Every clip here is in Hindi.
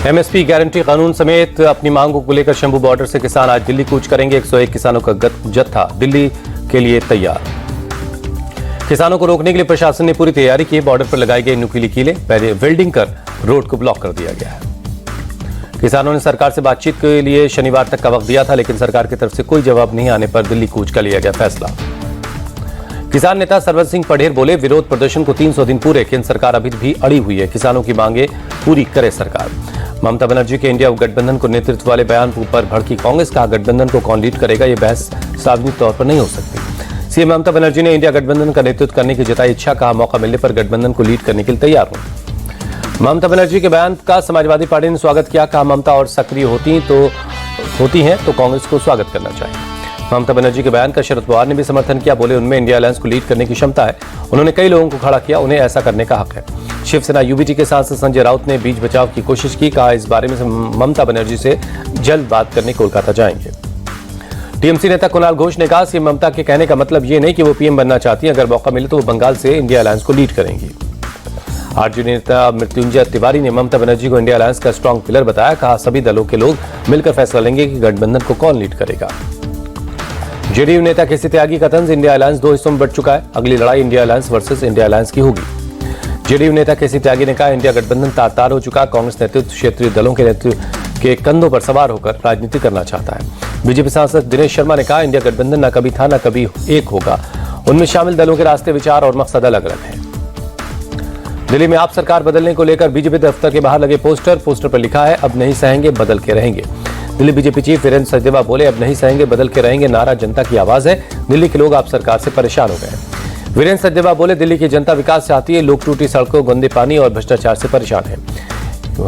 एमएसपी गारंटी कानून समेत अपनी मांगों को लेकर शंभू बॉर्डर से किसान आज दिल्ली कूच करेंगे। 101 किसानों का जत्था दिल्ली के लिए तैयार। किसानों को रोकने के लिए प्रशासन ने पूरी तैयारी की। बॉर्डर पर लगाई गई नुकीली कीलें, पहले वेल्डिंग कर रोड को ब्लॉक कर दिया गया है। किसानों ने सरकार से बातचीत के लिए शनिवार तक का वक्त दिया था, लेकिन सरकार की तरफ से कोई जवाब नहीं आने पर दिल्ली कूच का लिया गया फैसला। किसान नेता सरवर सिंह पढ़ेर बोले, विरोध प्रदर्शन को 300 दिन पूरे, केंद्र सरकार अभी भी अड़ी हुई है, किसानों की मांगे पूरी करे सरकार। ममता बनर्जी के इंडिया गठबंधन को नेतृत्व वाले बयान पर भड़की कांग्रेस, कहा गठबंधन को कौन लीड करेगा, यह बहस सार्वजनिक तौर पर नहीं हो सकती। सीएम ममता बनर्जी ने इंडिया गठबंधन का नेतृत्व करने की जताई इच्छा, कहा मौका मिलने पर गठबंधन को लीड करने के लिए तैयार हूं। ममता बनर्जी के बयान का समाजवादी पार्टी ने स्वागत किया, कहा ममता और सक्रिय होती हैं तो कांग्रेस को स्वागत करना चाहिए। ममता बनर्जी के बयान का शरद पवार ने भी समर्थन किया, बोले उनमें इंडिया अलायंस को लीड करने की क्षमता है, उन्होंने कई लोगों को खड़ा किया, उन्हें ऐसा करने का हक है। शिवसेना यूबीटी के सांसद संजय राउत ने बीच बचाव की कोशिश की, कहा इस बारे में ममता बनर्जी से जल्द बात करने कोलकाता जाएंगे। टीएमसी नेता कुणाल घोष ने कहा, सीएम ममता के कहने का मतलब ये नहीं कि वो पीएम बनना चाहती है, अगर मौका मिले तो वो बंगाल से इंडिया अलायंस को लीड करेंगी। आरजेडी नेता मृत्युंजय तिवारी ने ममता बनर्जी को इंडिया अलायंस का स्ट्रांग पिलर बताया, कहा सभी दलों के लोग मिलकर फैसला लेंगे कि गठबंधन को कौन लीड करेगा। जेडीयू नेता केसी त्यागी का तंज, इंडिया अलायंस 2 हिस्सों में बंट चुका है, अगली लड़ाई India alliance versus India alliance की होगी। जेडीयू नेता केसी त्यागी ने कहा, इंडिया गठबंधन तार-तार हो चुका, कांग्रेस नेतृत्व क्षेत्रीय दलों के नेतृत्व के कंधों पर सवार होकर राजनीति करना चाहता है। बीजेपी सांसद दिनेश शर्मा ने कहा, इंडिया गठबंधन न कभी था न कभी एक होगा, उनमें शामिल दलों के रास्ते, विचार और मकसद अलग अलग हैं। दिल्ली में आप सरकार बदलने को लेकर बीजेपी दफ्तर के बाहर लगे पोस्टर पर लिखा है, अब नहीं सहेंगे बदल के रहेंगे। दिल्ली बीजेपी चीफ वीरेंद्र सचदेवा बोले, अब नहीं सहेंगे बदल के रहेंगे, नारा जनता की आवाज है, दिल्ली के लोग आप सरकार से परेशान हो गए। वीरेंद्र सचदेवा बोले, दिल्ली की जनता विकास चाहती है, लोग टूटी सड़कों, गंदे पानी और भ्रष्टाचार से परेशान है।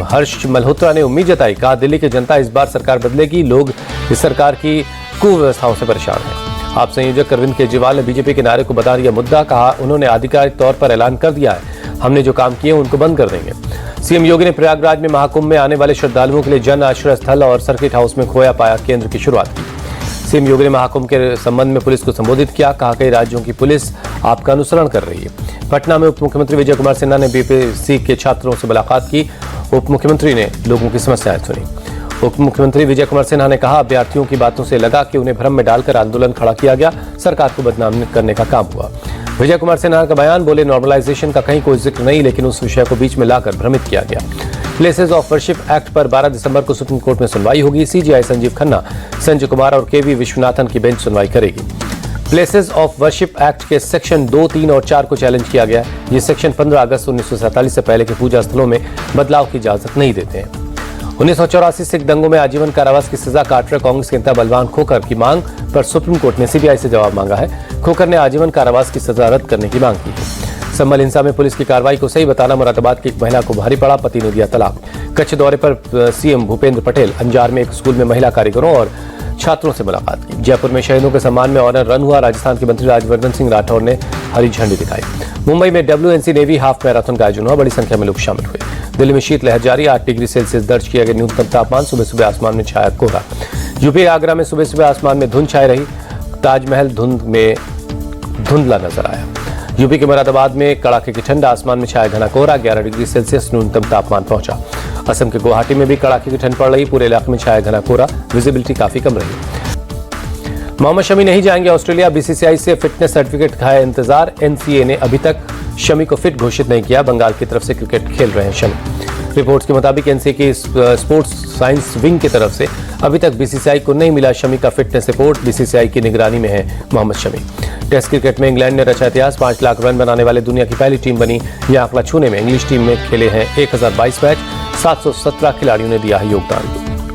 हर्ष मल्होत्रा ने उम्मीद जताई, कहा दिल्ली की जनता इस बार सरकार बदलेगी, लोग इस सरकार की कुव्यवस्थाओं से परेशान है। आप संयोजक अरविंद केजरीवाल ने बीजेपी के नारे को बता दिया मुद्दा, कहा उन्होंने आधिकारिक तौर पर ऐलान कर दिया है, हमने जो काम किए उनको बंद कर देंगे। सीएम योगी ने प्रयागराज में महाकुंभ में आने वाले श्रद्धालुओं के लिए जन आश्रय स्थल और सर्किट हाउस में खोया पाया केंद्र की शुरुआत की। सीएम योगी ने महाकुंभ के संबंध में पुलिस को संबोधित किया, कहा कई राज्यों की पुलिस आपका अनुसरण कर रही है। पटना में उप मुख्यमंत्री विजय कुमार सिन्हा ने बीपीएससी के छात्रों से मुलाकात की, उप मुख्यमंत्री ने लोगों की समस्याएं सुनी। उप मुख्यमंत्री विजय कुमार सिन्हा ने कहा, अभ्यर्थियों की बातों से लगा कि उन्हें भ्रम में डालकर आंदोलन खड़ा किया गया, सरकार को बदनाम करने का काम हुआ। विजय कुमार सिन्हा का बयान, बोले नॉर्मलाइजेशन का कहीं कोई जिक्र नहीं, लेकिन उस विषय को बीच में लाकर भ्रमित किया गया। प्लेसेस ऑफ वर्शिप एक्ट पर 12 दिसंबर को सुप्रीम कोर्ट में सुनवाई होगी। सीजीआई संजीव खन्ना, संजय कुमार और केवी विश्वनाथन की बेंच सुनवाई करेगी। प्लेसेस ऑफ वर्शिप एक्ट के सेक्शन 2, 3 और 4 को चैलेंज किया गया है। ये सेक्शन 15 अगस्त 1947 से पहले के पूजा स्थलों में बदलाव की इजाजत नहीं देते हैं। 1984 सिख दंगों में आजीवन कारावास की सजा काट रहे कांग्रेस के नेता बलवान खोखर की मांग पर सुप्रीम कोर्ट ने सीबीआई से जवाब मांगा है। खोखर ने आजीवन कारावास की सजा रद्द करने की मांग की है। संभल हिंसा में पुलिस की कार्रवाई को सही बताना मुरादाबाद की एक महिला को भारी पड़ा, पति ने दिया तलाक। कच्छ दौरे पर सीएम भूपेंद्र पटेल अंजार में एक स्कूल में महिला कारीगरों और छात्रों से मुलाकात की। जयपुर में शहीदों के सम्मान में ऑनर रन हुआ, राजस्थान के मंत्री राज्यवर्धन सिंह राठौर ने हरी झंडी दिखाई। मुंबई में WNC नेवी हाफ मैराथन का आयोजन हुआ, बड़ी संख्या में लोग शामिल हुए। दिल्ली में शीतलहर जारी, 8 डिग्री सेल्सियस दर्ज किया गया न्यूनतम तापमान, सुबह सुबह आसमान में छाया कोहरा। यूपी आगरा में सुबह सुबह आसमान में धुंध छाई रही, ताजमहल धुंध में धुंधला नजर आया। यूपी के मुरादाबाद में कड़ाके की ठंड, आसमान में छाया घना कोहरा, 11 डिग्री सेल्सियस न्यूनतम तापमान पहुंचा। असम के गुवाहाटी में भी कड़ाके की ठंड पड़ रही, पूरे इलाके में छाया घना कोहरा, विजिबिलिटी काफी कम रही। मोहम्मद शमी नहीं जाएंगे ऑस्ट्रेलिया, बीसीसीआई से फिटनेस सर्टिफिकेट का है इंतजार। एनसीए ने अभी तक शमी को फिट घोषित नहीं किया, बंगाल की तरफ से क्रिकेट खेल रहे हैं शमी। रिपोर्ट्स के मुताबिक एनसीए की स्पोर्ट्स साइंस विंग की तरफ से अभी तक बीसीसीआई को नहीं मिला शमी का फिटनेस रिपोर्ट। बीसीसीआई की निगरानी में है मोहम्मद शमी। टेस्ट क्रिकेट में इंग्लैंड ने रचा इतिहास, 5 लाख रन बनाने वाले दुनिया की पहली टीम बनी। यह आंकड़ा छूने में इंग्लिश टीम में खेले हैं 1022 मैच, 717 खिलाड़ियों ने दिया है योगदान।